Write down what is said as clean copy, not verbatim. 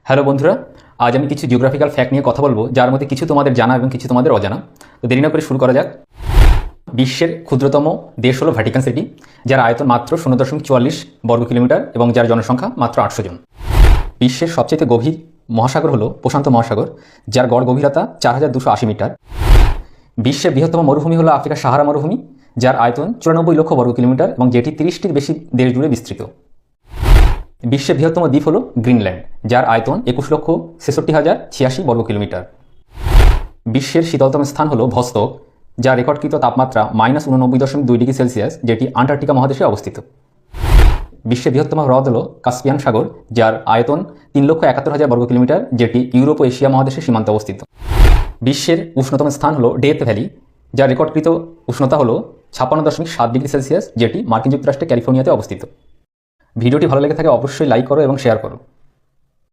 Hello বন্ধুরা, আজ আমি কিছু জিওগ্রাফিক্যাল ফ্যাক্ট নিয়ে কথা বলবো, যার মধ্যে কিছু তোমাদের জানা এবং কিছু তোমাদের অজানা। তো দেরি না করে শুরু করা যাক। বিশ্বের ক্ষুদ্রতম দেশ হলো ভ্যাটিকান সিটি, যার আয়তন মাত্র 0.44 বর্গ কিলোমিটার এবং যার জনসংখ্যা মাত্র 800 জন। বিশ্বের সবচেয়ে গভীর মহাসাগর হলো প্রশান্ত মহাসাগর, যার গড় গভীরতা 4280 মিটার। বিশ্বের বৃহত্তম মরুভূমি হলো আফ্রিকার সাহারা মরুভূমি, যার আয়তন 94 লক্ষ বর্গ কিলোমিটার এবং যেটি 30টির বেশি দেশ জুড়ে বিস্তৃত। বিশ্বের বৃহত্তম দ্বীপ হল গ্রিনল্যান্ড, যার আয়তন 21,66,086 বর্গ কিলোমিটার। বিশ্বের শীতলতম স্থান হল ভস্তক, যার রেকর্ডকৃত তাপমাত্রা -89.2 ডিগ্রি সেলসিয়াস, যেটি আন্টার্কটিকা মহাদেশে অবস্থিত। বিশ্বের বৃহত্তম হ্রদ হল কাস্পিয়ান সাগর, যার আয়তন 3,71,000 বর্গ কিলোমিটার, যেটি ইউরোপ ও এশিয়া মহাদেশের সীমান্তে অবস্থিত। বিশ্বের উষ্ণতম স্থান হল ডেথ ভ্যালি, যার রেকর্ডকৃত উষ্ণতা হল 56.7 ডিগ্রি সেলসিয়াস, যেটি মার্কিন যুক্তরাষ্ট্রের ক্যালিফোর্নিয়াতে অবস্থিত। ভিডিওটি ভালো লেগে থাকে অবশ্যই লাইক করো এবং শেয়ার করো।